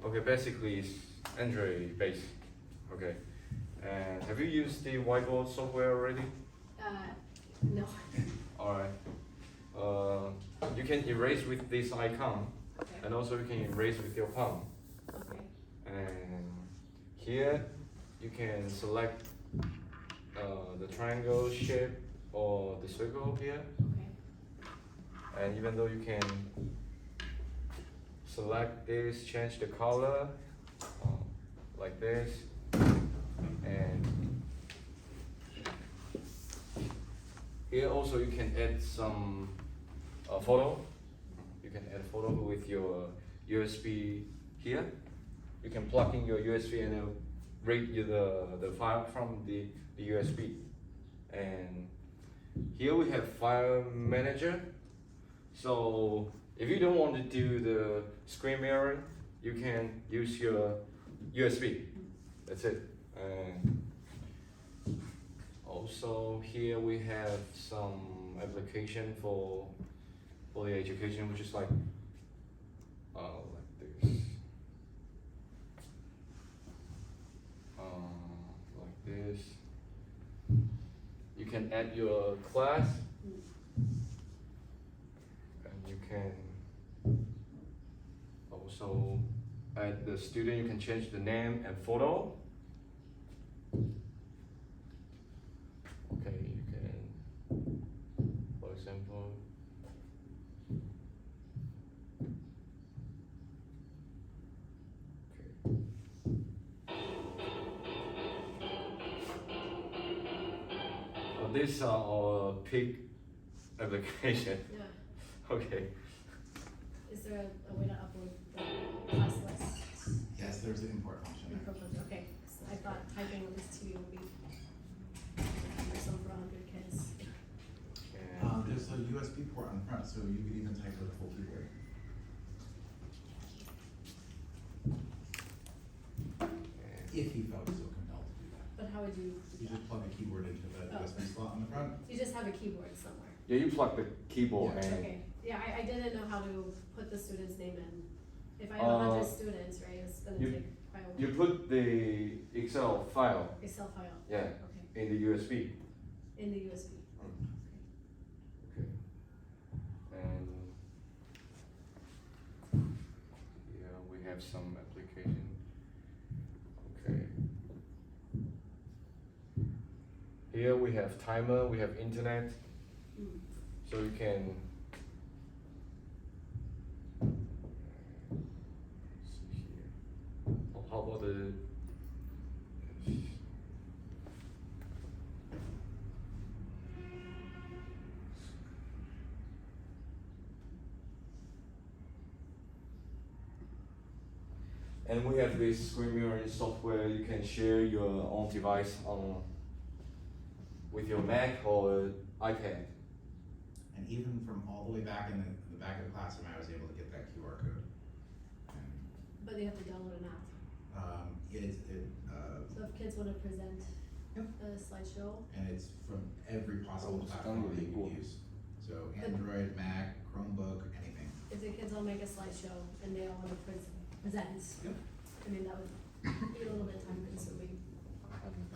Okay, basically it's Android based. Okay. And have you used the whiteboard software already? No. Alright. You can erase with this icon, Okay. and also you can erase with your palm. Okay. And here you can select the triangle shape or the circle here. Okay. And even though you can select this, change the color like this, and here also you can add some photo. You can add photo with your USB here. You can plug in your USB and it'll read you the file from the USB. And here we have file manager. So if you don't want to do the screen mirroring, you can use your USB. That's it. And also here we have some application for the education, which is like this. Like this. You can add your class, and you can also add the student. You can change the name and photo. Okay, you can, for example, these are our peak application. Yeah. Okay. Is there a way to upload the class list? Yes, there's an import function there. Okay. So I thought typing with this 2 would be cumbersome for 100 kids. And There's a USB port on the front, so you could even type with a full keyboard. If you felt so compelled to do that. But how would you do You that? just plug a keyboard into the Oh. USB slot on the front. You just have a keyboard somewhere. yeah, you plug the keyboard Yeah. and Okay. Yeah, I didn't know how to put the student's name in. If I have 100 students, right, it's gonna you- take quite a while. you put the Excel file, Excel file. yeah, Okay. in the USB. In the USB. Okay. And here we have some application. Okay. Here we have timer, we have internet, Mm. so you can see here. Oh, how about the and we have this screen mirroring software. You can share your own device on with your Mac or iPad. And even from all the way back in the back of the classroom, I was able to get that QR code. And, But you have to download an app. So if kids wanna present Yep. a slideshow, and it's from every possible Oh, it's platform that you downloadable. could use. So Android, Mac, Chromebook, anything. if the kids all make a slideshow and they all wanna present, Yep. I mean, that would be a little bit time consuming.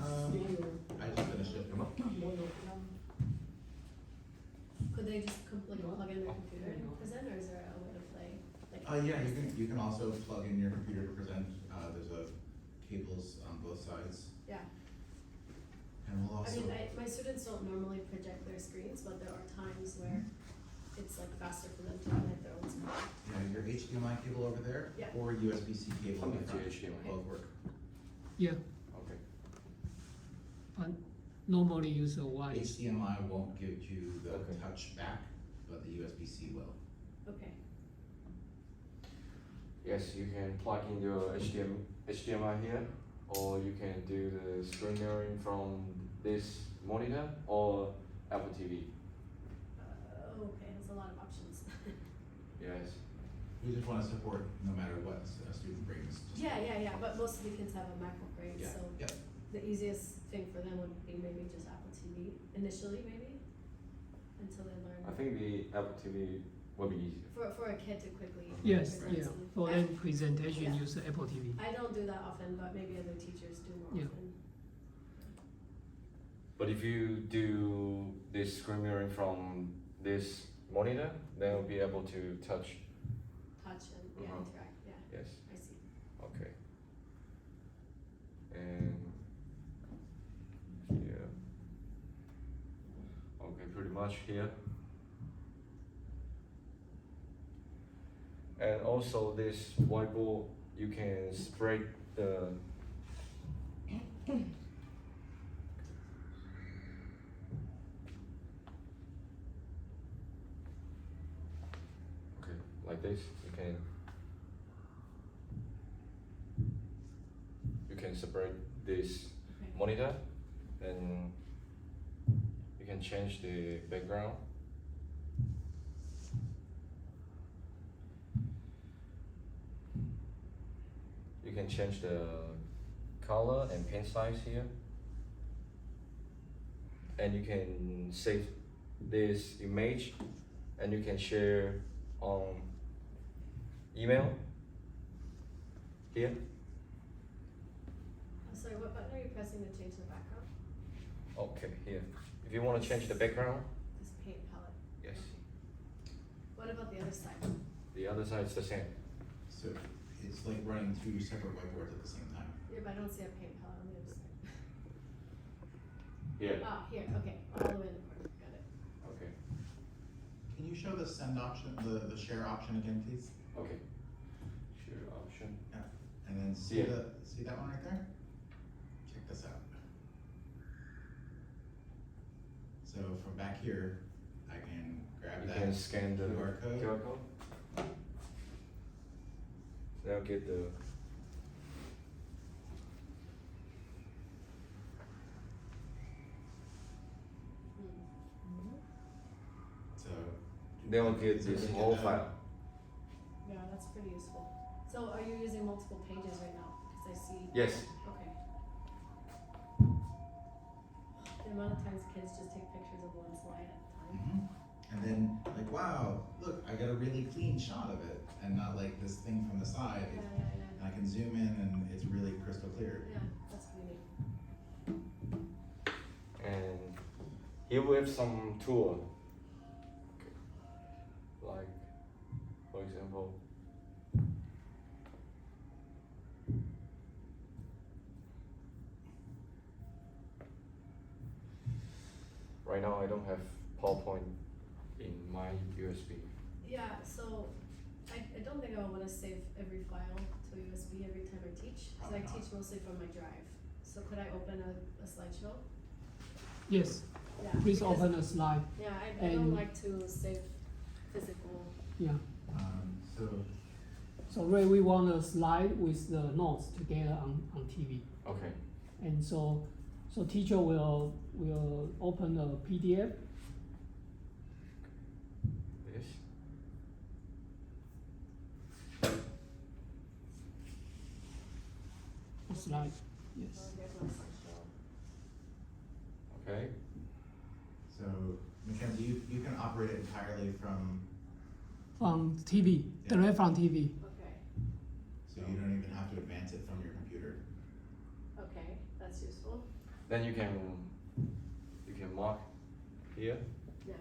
I just finished it. Could they just plug in their computer and present, or is there a way to play? Like Yeah, you can also plug in your computer to present. There's cables on both sides. Yeah. And we'll I also. mean, my students don't normally project their screens, but there are times where it's like faster for them to connect their own screen. Yeah, your HDMI cable over there, Yeah. or USB-C cable in the Something front, HDMI. both work. Yeah, Okay. normally use a wire. HDMI won't give you the Okay. touch back, but the USB-C will. Okay. Yes, you can plug in your HDMI here, or you can do the screen mirroring from this monitor or Apple TV. Okay, that's a lot of options. Yes. We just wanna support no matter what a student brings. Yeah, but most of the kids have a MacBook, right? Yeah, So yeah. the easiest thing for them would be maybe just Apple TV initially, maybe, until they learn. I think the Apple TV will be easier. For a kid to quickly. Yes, present yeah. something. For them presentation, Yeah. use Apple TV. I don't do that often, but maybe other teachers do more Yeah. often. But if you do this screen mirroring from this monitor, then you'll be able to touch. Touch and yeah, Uh-huh. interact. Yeah, Yes. I see. Okay. And here. Okay, pretty much here. And also this whiteboard, you can spread the okay, like this. You can separate this Okay. monitor, and you can change the background. You can change the color and pen size here, and you can save this image, and you can share on email here. I'm sorry, what button are you pressing to change the background? Okay, here. If you want to change the background, This paint palette. yes. What about the other side? The other side is the same. So it's like running two separate whiteboards at the same time. Yeah, but I don't see a paint palette on the other side. Here. Ah, here, okay, all the way in the corner, got it. Okay. Can you show the send option, the share option again, please? Okay. Share option. And then see Yeah. see that one right there? Check this out. So from back here, I can grab You that. can scan the QR code. QR code. Now get the Hmm. So. then we'll get is it this really whole good, file. Yeah, that's pretty useful. So are you using multiple pages right now? Because I see. Yes. Okay. The amount of times kids just take pictures of one slide at a time. Mhm. And then like, wow, look, I got a really clean shot of it, and not like this thing from the side. Yeah, And I can zoom in, and it's really crystal clear. yeah, that's pretty neat. And here we have some tool. Like, for example, right now I don't have PowerPoint in my USB. Yeah, so I don't think I wanna save every file to USB every time I teach, cause I Probably not. teach mostly from my drive. So could I open a slideshow? Yes, Yeah. please because- open a slide. Yeah, I don't and- like to save physical. Yeah. So So Ray, we want a slide with the notes together on TV. Okay. And so teacher will open a PDF. This. A slide. Oh, Yes. here's my slideshow. Okay. so Mackenzie, you can operate it entirely from, From TV, Yeah. direct from TV. Okay, so you don't even have to advance it from your computer. okay, that's useful. Then you can mark here. Yeah,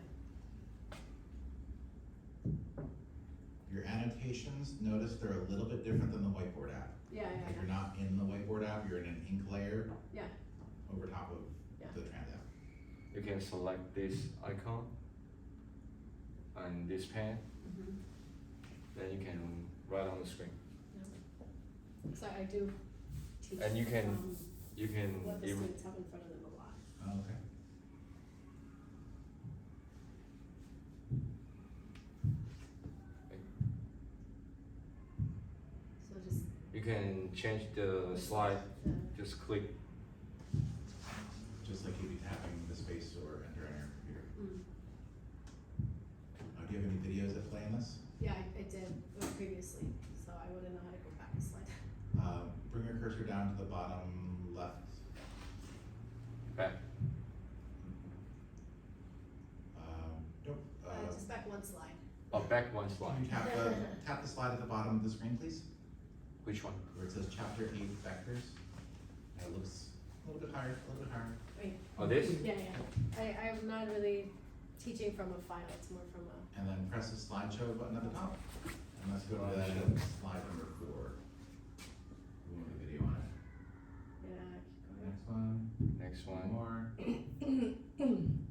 Your annotations, notice they're a little bit different than the whiteboard app. yeah, Like yeah, you're not in the whiteboard app, you're in an ink layer yeah, over top of Yeah. the Trans app. You can select this icon and this pen. mhm, Then you can write on the screen. yeah. So I do teach. And you can from You can what the even students have in front of them a lot. Oh, okay. So just, you can change the slide. Just click. Just like you'd be tapping the space or enter on your computer. mm. Do you have any videos that play in this? Yeah, I did previously, so I wouldn't know how to go back a slide. Bring your cursor down to the bottom left. Back. Nope. Just back one slide. Up. back one Can slide. you tap the slide at the bottom of the screen, please? Which one? Where it says chapter 8 vectors. And it looks a little bit higher, a little bit higher. Wait, Oh, this? yeah, yeah. I'm not really teaching from a file, it's more from a, And then press the slideshow button at the top. And let's go to that slide number 4. We want the video on it. yeah, keep Next one. Next One one. more. going.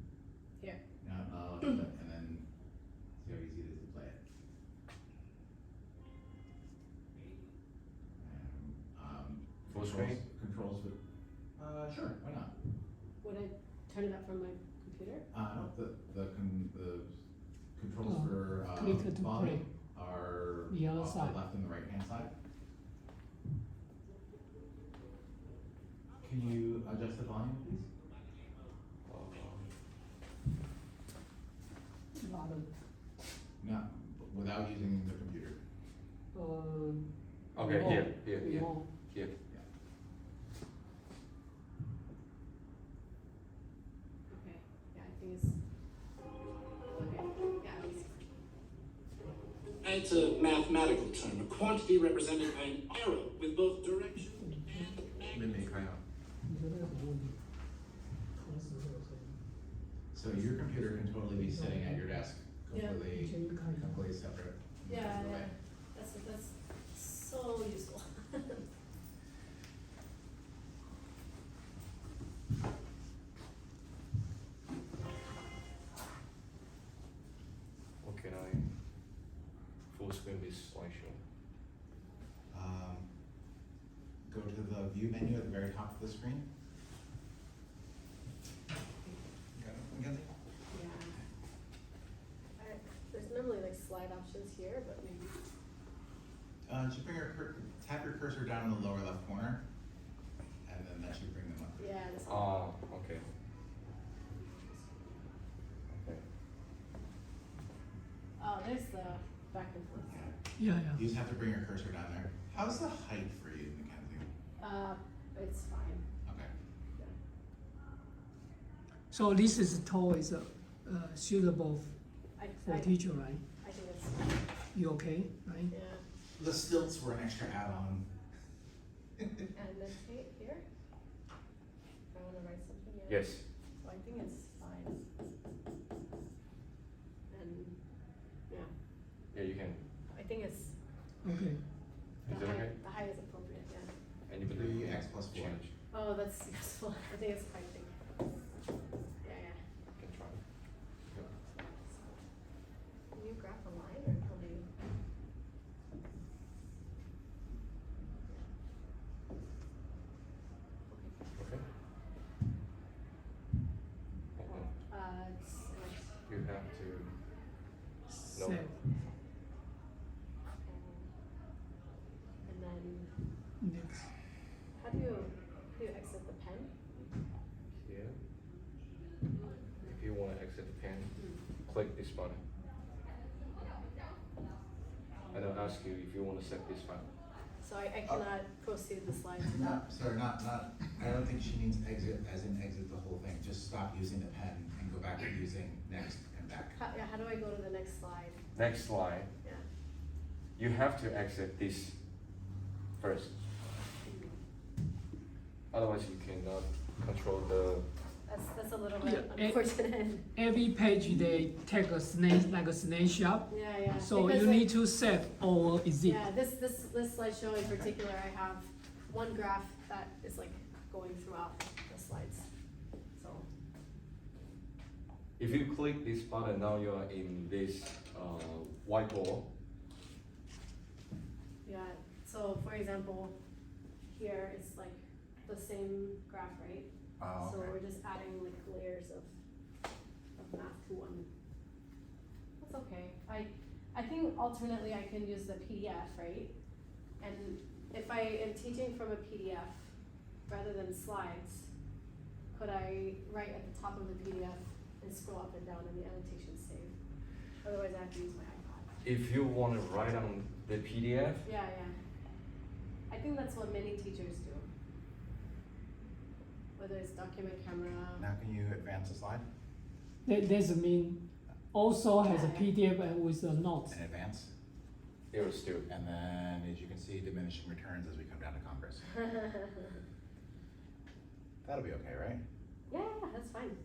Here. No, and then see how easy it is to play it. And, Full controls- screen? Controls with, sure, why not? Would I turn it up from my computer? No, the controls Oh, for, click to volume play. are The other off side. the left and the right hand side. Can you adjust the volume, please? No, without using the computer. Okay, remote, here. remote. Here. Okay, yeah, I think it's, okay, yeah, it's, It's a mathematical term, a quantity represented by an arrow with both direction and magnitude. So your computer can totally be sitting at your desk, Yeah. completely separate. yeah, yeah, that's so useful. What can I full screen this slideshow? Go to the view menu at the very top of the screen. Got it, Mackenzie? Yeah. There's normally like slide options here, but maybe, Just bring tap your cursor down in the lower left corner, and then that should bring them up. yeah, this. Okay. Okay. Oh, there's the back and forth. Yeah, yeah. You just have to bring your cursor down there. How's the height for you, Mackenzie? It's fine. Okay. So this is tool is suitable I for teacher, right? I think it's, You okay, right? yeah. The stilts were an extra add-on. And annotate here? If I wanna write something, yeah. Yes. So I think it's fine. And, yeah, Yeah, you can. I think it's, Okay. Is it okay? the height is appropriate, yeah. And you can 3x plus 4. change. Oh, that's useful. I think it's quite big. Yeah, yeah. You can try. Can you graph a line or how do you? Okay. It's, You have to. No. Save. and then, Next. how do you exit the pen? Here. If you want to exit the pen, click this button. And I'll ask you if you want to set this file. So I cannot proceed the slides No, without, sorry, not, I don't think she means exit as in exit the whole thing. Just stop using the pen and go back to using next and back. how do I go to the next slide? Next slide. Yeah. You have to exit this first. Otherwise, you cannot control the. That's a little Yeah, bit unfortunate. Every page they take a like a snapshot. Yeah, yeah. So Because you I- need to save or exit. Yeah, this slideshow in particular, I have one graph that is like going throughout the slides, so. If you click this button, now you are in this whiteboard. Yeah, so for example, here it's like the same graph, right? Oh, So okay. we're just adding like layers of math to one. That's okay. I think alternately I can use the PDF, right? And if I am teaching from a PDF rather than slides, could I write at the top of the PDF and scroll up and down and the annotations save? Otherwise I have to use my iPad. If you want to write on the PDF, Yeah, yeah. I think that's what many teachers do. Whether it's document camera. Now can you advance the slide? That doesn't mean also has a PDF and with the notes. In advance, It will still. and then as you can see, diminishing returns as we come down to Congress. That'll be okay, right? Yeah, that's fine.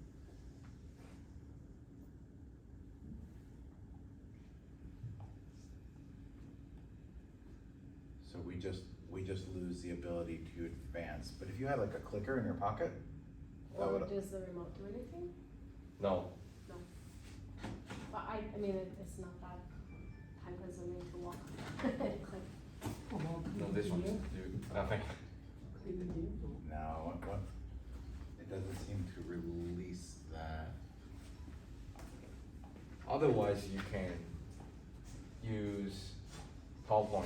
So we just lose the ability to advance, but if you had like a clicker in your pocket, that Or would, does the remote do anything? No. But I mean, it's not that time consuming to walk. Click. No, this one. Do nothing. no, what, it doesn't seem to release that. Otherwise, you can use PowerPoint.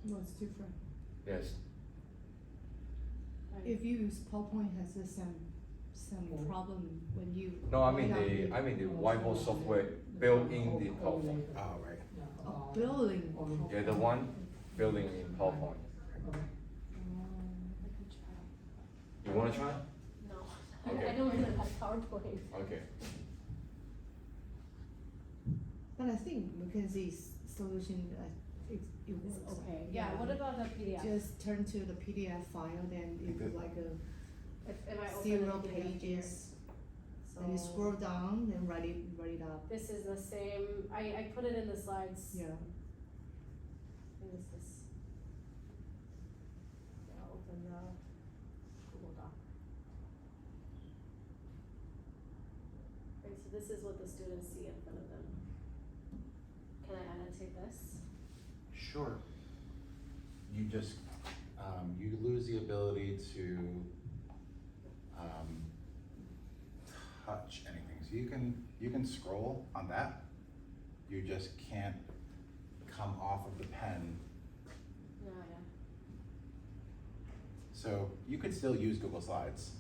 No, it's different. Yes. If you use PowerPoint has the same problem when you. No, I mean write out the whiteboard software built in the PowerPoint. Oh, right. a building. Yeah, the one building in PowerPoint. I can try. You wanna try? No, Okay. I don't really like PowerPoint. Okay. But I think Mackenzie's solution, it works. Okay, yeah, what about the PDF? Just turn to the PDF file, then it Good. like a, If I open zero the PDF here, pages. then you scroll down, then write it up. This is the same, I put it in the slides. Yeah. I think it's this. Yeah, I'll open the Google Doc. Okay, so this is what the students see in front of them. Can I annotate this? Sure. You just, you lose the ability to, touch anything. So you can scroll on that. You just can't come off of the pen. No, yeah. So you could still use Google Slides.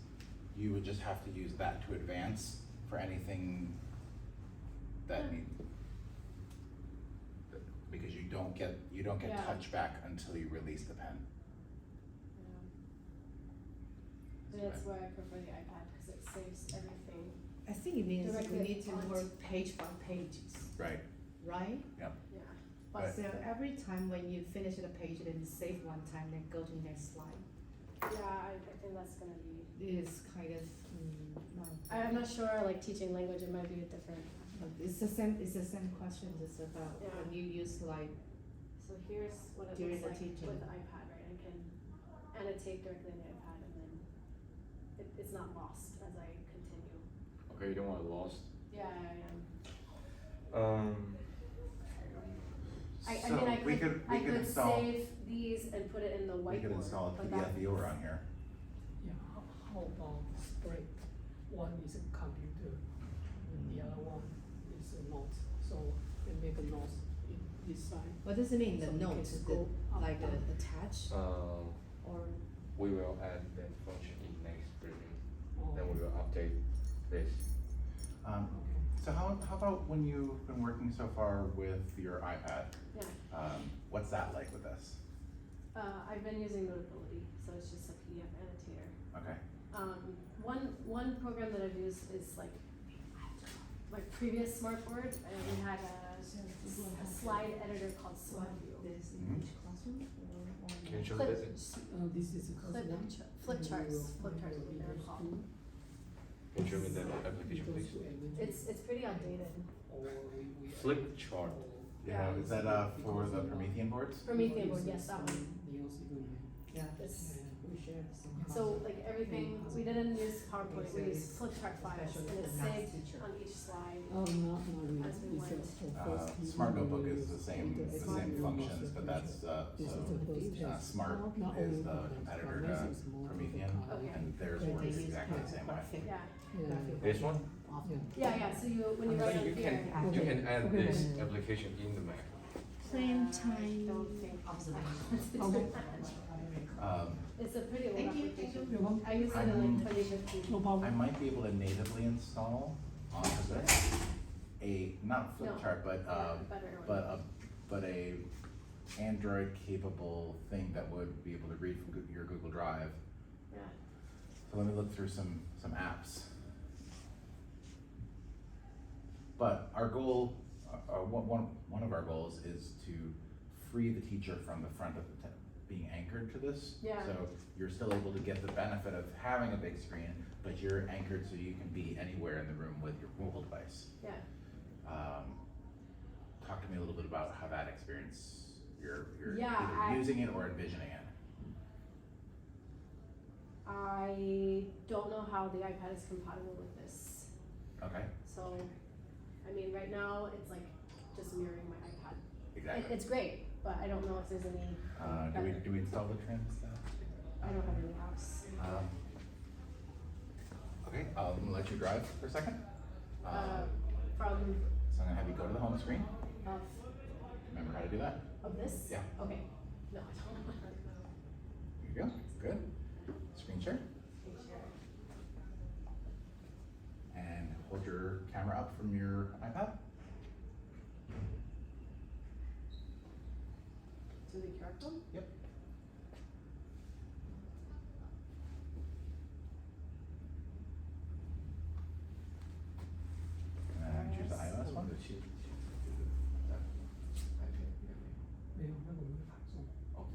You would just have to use that to advance for anything that Yeah. need. Because you don't get Yeah. touchback until you release the pen. Yeah. That's why I prefer the iPad, cause it saves everything. I think it means Directly we need to onto- work page by pages, Right. right? Yeah. Right. So every time when you finish the page, then save one time, then go to the next slide. Yeah, I think that's gonna be, It is kind of, not. I'm not sure, like teaching language, it might be a different. But it's the same question, it's about Yeah. when you use like, So here's what it During looks the like teaching. with the iPad, right? I can annotate directly on the iPad and then it's not lost as I continue. Okay, you don't want it lost. Yeah, I am. I So mean, I we could, we I could install, save these and put it in the whiteboard. we could install a but PDF that- viewer on here. Yeah, how about spread? One is a computer, and the other one is a note, so they make a note in this side. what does it mean, the So you can notes, scroll up, like down. attach or? We will add that function in next version. Oh, Then we will update this. Um, okay. so how about when you've been working so far with your iPad? Yeah, What's that like with this? I've been using Notability, so it's just a PDF annotator. Okay. One program that I've used is like my previous smartboard, and we had a slide editor called SlideView. This in Mhm. each classroom or? Can you show Clip- this? This is a Flip, one. flip charts, flip charts is what they're called. Can you show me that application, please? It's pretty outdated. Flip chart. Yeah, is that for the Promethean boards? Promethean board, yes, that one. Yeah, It's- we shared some. So like everything, we didn't use PowerPoint, we used flip chart files, and it's Especially the math saved teacher. on each slide. Oh, not really, As we went. it's a first. Smart Notebook is the same Smart functions, but that's, This is so, the first test. Smart Not is all the of them, competitor but this to is more of a Promethean, kind of- Okay. and theirs They works use exactly the same way. graphic. Yeah, Yeah. This one? yeah, so you, when you write on You here. can add Okay. this application in the Mac. Same I time. don't think. Okay. It's a pretty old Thank you, application. You're welcome. I used it in like 2015. No I problem. might be able to natively install onto this not flip No. chart, but Better one. but a Android capable thing that would be able to read from your Google Drive. Yeah, So let me look through some apps. But our goal, one of our goals is to free the teacher from the front of the being anchored to this. Yeah. So you're still able to get the benefit of having a big screen, but you're anchored so you can be anywhere in the room with your mobile device. Yeah. Talk to me a little bit about how that experience, you're Yeah, either using it or envisioning it. I don't know how the iPad is compatible with this. Okay, So, I mean, right now it's like just mirroring my iPad. exactly. It's great, but I don't know if there's any. Do we install the Transtat? I don't have any apps. Okay, I'm gonna let you drive for a second. From So I'm gonna have you go to the home screen. of Remember how to do that? this. Yeah. Okay. No, I don't. Here you go, good. Screen share, and hold your camera up from your iPad. To the QR code. Yep. And choose the iOS one. 没有，那个没有卡送， OK。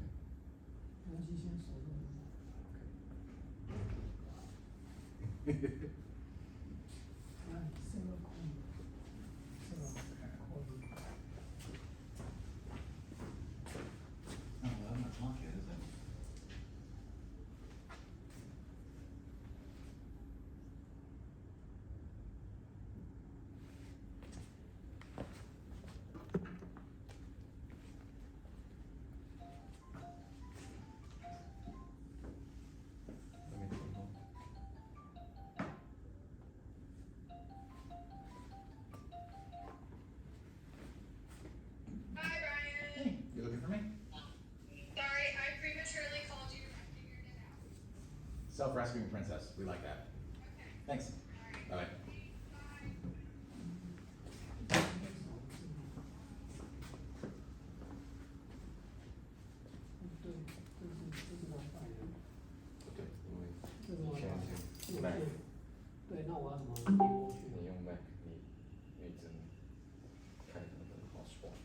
东西先手动。哎，这个可以，这个可以。 Oh, well, I'm not talking, is it? Let me turn on. Hi, Brian. Hey, you looking for me? Sorry, I prematurely called you. I figured it out. Self-rescuing princess, we like that. Thanks. Bye. OK，因为这是以前 WiFi 是 Mac，对，那我要怎么点过去？你用 Mac，你只能开那个 hotspot，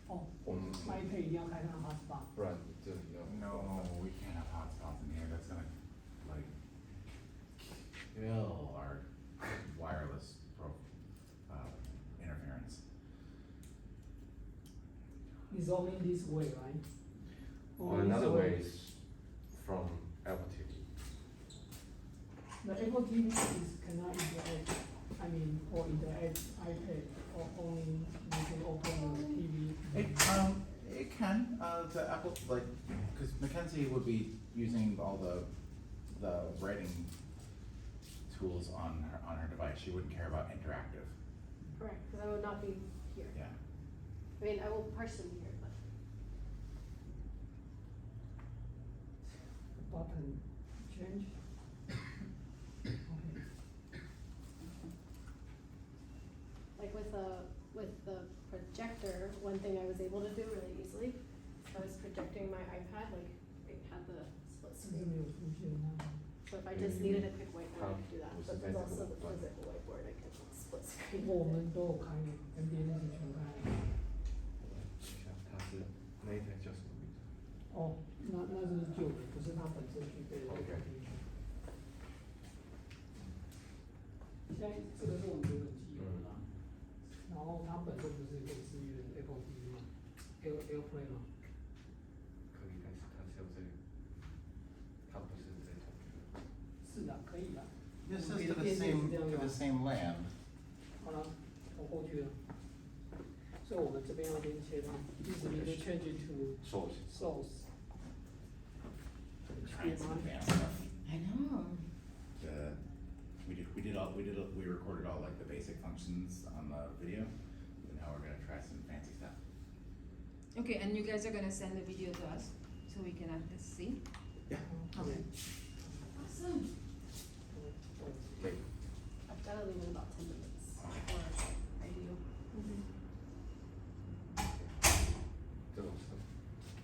哦我们，iPad 一定要开上 hotspot。不然你这里要 No, we can't have hotspots in here, that's gonna, like, kill our wireless interference. It's only this way, right? Or Only this another way is from Apple TV. The Apple TV is cannot interact. I mean, or interact iPad, or only you can open the TV. It can, the Apple, like, cause Mackenzie would be using all the writing tools on her device, she wouldn't care about interactive, Correct, because I would not be here. yeah. I mean, I will partially be here, but Button change. Okay. like with the projector, one thing I was able to do really easily, I was projecting my iPad, like it had the split 这是 screen. 没有出现那 So if I just needed a quick whiteboard, I could do that. Was But it there's also the physical physical whiteboard, I could split screen. 我们都有开，MBA 那是全开。像它是 Native adjustment。哦，那是旧的，不是它本身具备的 OK 现在这个是我们原本机油的啦，然后它本身不是可以支援 Apple TV 吗？AirPlay 吗？可以，但是它只有这个，它不是这种。是的，可以的。 This 我们 is 别 to 的 the 店也是 same, 这样 to 用 the。same land. 好了，我过去了。所以我们这边要连接到，this need to change it to Source。 source。 Trying some advanced stuff. I know. We recorded all like the basic functions on the video, but now we're gonna try some fancy stuff. Okay, and you guys are gonna send the video to us, so we can see? Yeah. Okay. Awesome. OK， I've got to leave in about 10 minutes or I do. 这种是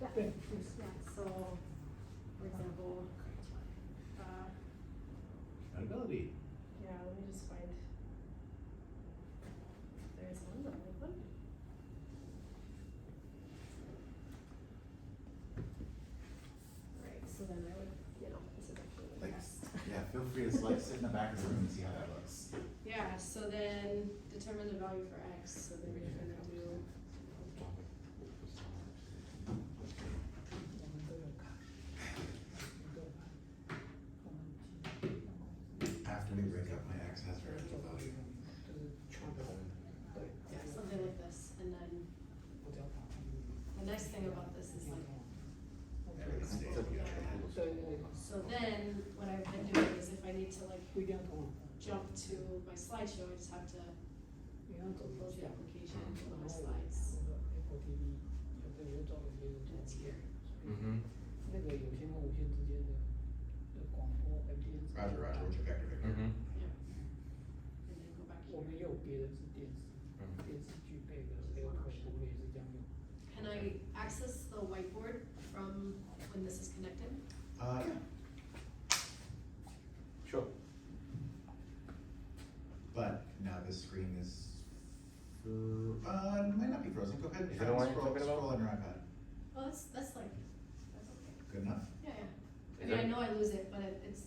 Yeah. 对， Yeah, so, for example, Compatibility. yeah, let me just find. free to like sit in the back of the room and see how that looks. Yeah, so then determine the value for x, so then you're gonna do, 我们都有看，都有看，我们记，然后 After we break up, my ex has very 做 little 到这 value. 种就是全部对， yeah, something like this, and then 不叫打他们 the next thing about this is like, Everything stays together. 对对， so then what I've been doing is if I need to like 不一定要同网， jump to my slideshow, I just have to 你要走 close 一 the 下， application, go to 然 my 后 slides, 那个 Apple TV 有的有找一些人 and it's 做 here. 嗯那个有线跟无线之间的广播 MDN， Roger, Roger, what's your vector 哼， Victor? 嗯 And then go back 我 here. 们也有别的是电视，哼，电视具备的 Airplay，我们也是这样用。 Can I access the whiteboard from when this is connected? Yeah. sure. But now this screen is, might not be frozen. Go ahead and Is try it the and one you're scroll, talking about? scroll on your iPad. Oh, that's like, that's okay. Good enough. Yeah, yeah. I Is mean, I it- know I lose it, but it's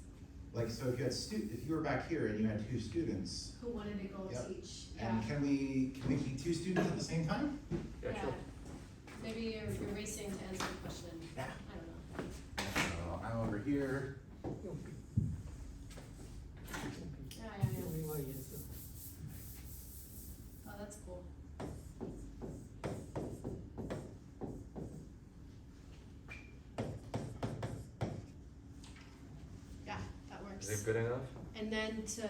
Like, so if you had if you were back here and you had two students, who wanted to go Yep. teach. Yeah. and can we be two students at the same time? Yeah, sure. Maybe you're racing to answer the question. Yeah. I don't know. So I'm over here. 用笔，用笔， Yeah, yeah, 用 yeah. 另外颜色。 Oh, that's cool. Yeah, that works. Is it good enough? And then to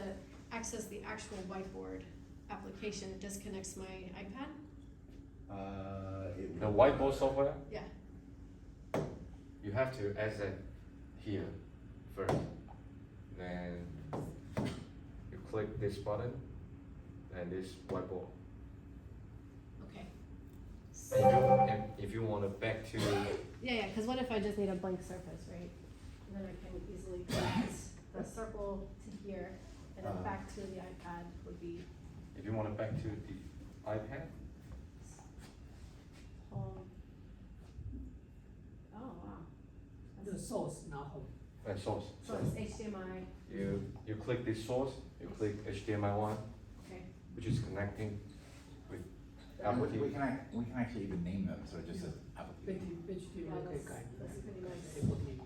access the actual whiteboard application, it disconnects my iPad? It The would- whiteboard software, Yeah. you have to access here first. Then you click this button and this whiteboard. Okay. And if you want to back to, Yeah, because what if I just need a blank surface, right? Then I can easily connect the circle to here, and then back to the iPad would be, if you want to back to the iPad, oh wow. 那 source 然后 source. So it's HDMI, You click this source, you click HDMI one, okay. which is connecting with Apple We TV. we can actually even name them, so it just says Apple TV. HTML Yeah, 可以改， that's pretty nice. Apple TV。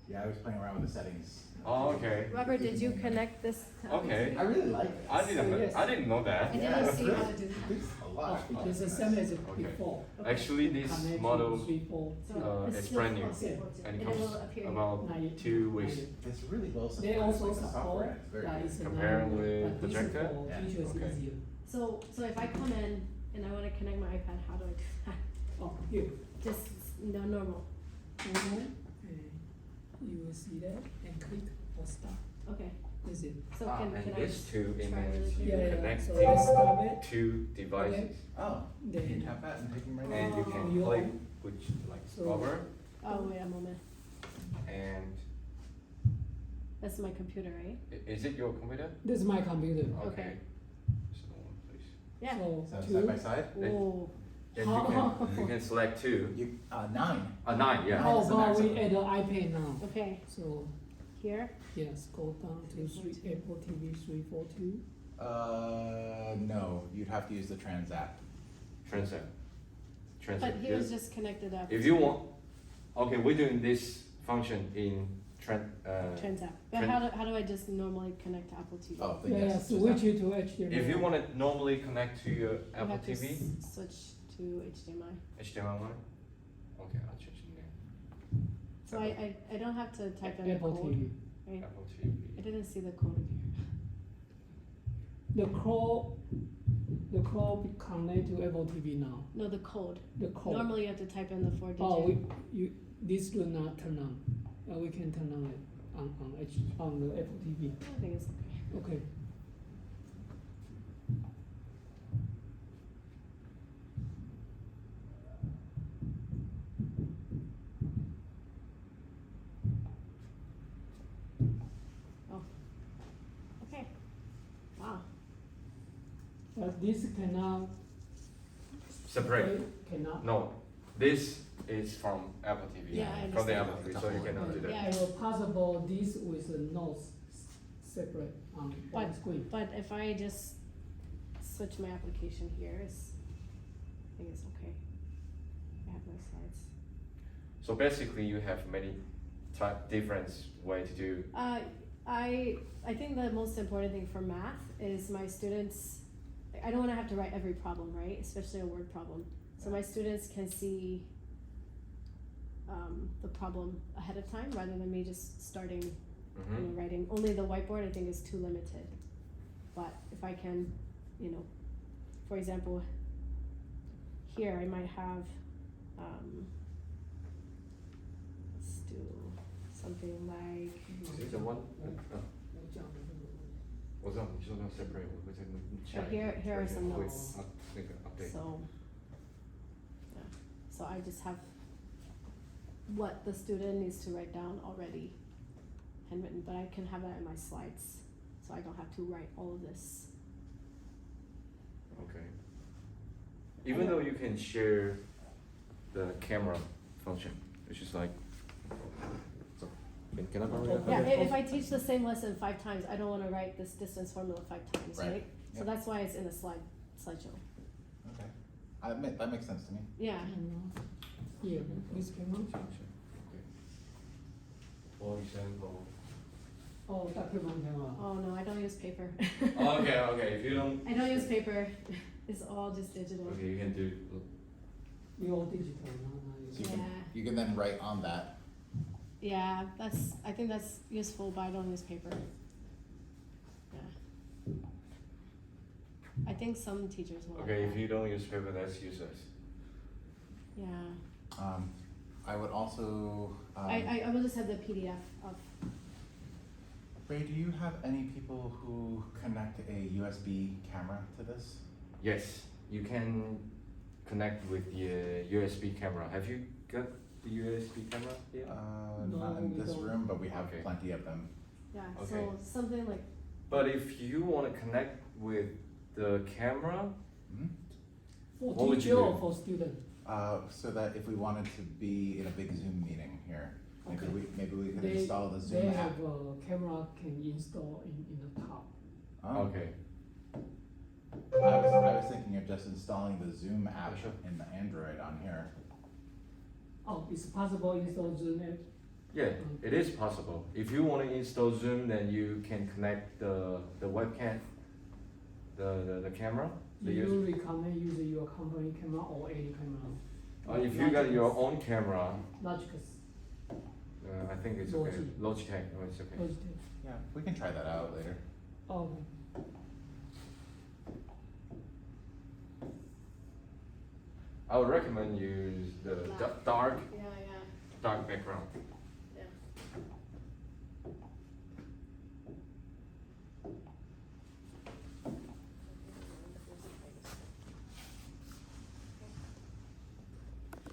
Yeah, I was playing around with the settings. Oh, okay. Robert, did you connect this to Apple Okay. TV? I really like it. I didn't, yes. I didn't know I that. didn't see how to do that. It's a lot. Oh, it's the same as Okay. before. Actually, this Connect model, 3, 4, So it's still brand new, possible to- and it it comes will appear here. about 9, 2 weeks. It's really well supported. They also like the support software, it's very that good. is a Comparing nine, with but this projector? for Yeah, teachers okay. easier. So if I come in and I wanna connect my iPad, how do I do that? Oh, here. Just no normal, And you will see that and click or start. okay, That's it. so Ah, And can I these two try images, really quick? you Yeah, yeah. connect So let's start it. two devices, Oh, you can Then tap that and take them right and you Oh. can You click on? which like So- cover, Oh, wait a moment, and that's my computer, right? is it your computer? this is my computer. Okay. So one place. Yeah, So So two. side by side? oh, Then you can select two. You, 9. 9, yeah. How That's the about we maximum. add an iPad now? okay, So here, yes, go down to 3 Apple TV 342. No, you'd have to use the Transapp. Transact. but Transact. he was just connected up. If you want, okay, we're doing this function in Transapp, but Tran- how do I just normally connect to Apple TV? Oh, then Yeah, yes. switch it to HDMI. if you want to normally connect to your I Apple have to TV, switch to HDMI, HDMI one, okay, I'll change the name. so I don't have to type in the Apple code, TV. right? Apple TV. I didn't see the code here. The call be connect to Apple TV now. No, the code. The code. Normally you have to type in the 4 digit. Oh, this will not turn on. We can turn on it on the Apple TV. I think it's okay. Okay. Okay. Wow. But this cannot. Separate. Cannot. No, this is from Apple TV. Yeah, I From the understand. Apple TV, so you cannot do that. Yeah. And possible this with a nose separate on one screen. But if I just switch my application here, I think it's okay. I have my slides. So basically, you have many different way to do. I think the most important thing for math is my students, I don't wanna have to write every problem, right, especially a word problem. So my students can see the problem ahead of time rather than me just starting, you know, writing. Only the whiteboard I think is too limited. But if I can, you know, for example, here I might have, let's do something like, 其实 one， 我讲的这个问题。我知道你说那 separate，我会再下 But here are some 会 notes. up 那个 update。 so, yeah, so I just have what the student needs to write down already handwritten, but I can have that in my slides, so I don't have to write all of this. Okay. Even though you can share the camera function, which is like. So, can I borrow that? Yeah, if I teach the same lesson 5 times, I don't wanna write this distance formula 5 times, Right. right? So Yep. that's why it's in a slideshow. Okay. That makes sense to me. Yeah, Here, this camera. For example. Oh, document camera. oh no, I don't use paper. Okay, if you don't. I don't use paper, it's all just digital. Okay, you can do. We all digital now. So you Yeah. can, you can then write on that. Yeah, I think that's useful, but I don't use paper. Yeah. I think some teachers will. like Okay, if that. you don't use paper, that's useless. Yeah, I would also, I will just have the PDF of, Ray, do you have any people who connect a USB camera to this? Yes, you can connect with the USB camera. Have you got the USB camera here? Not No, in we this don't. room, but we have Okay. plenty of them. yeah, Okay. so something like, But if you want to connect with the camera, Mhm. For What would you teacher or do? for student? So that if we wanted to be in a big Zoom meeting here, Okay. maybe we could They- install the Zoom They app. have a camera can install in the top. Oh. okay. I was thinking of just installing the Zoom app Sure. in the Android on here. Oh, it's possible install Zoom app. Yeah, it is possible. If you want to install Zoom, then you can connect the webcam, the camera. The You USB. recommend using your company camera or any camera? If you got your own camera, Logicus, I think it's okay. Logitech. Logitech, oh, it's okay. Logitech. Yeah, we can try that out later. Oh, I would recommend use the Black. dark yeah, dark background.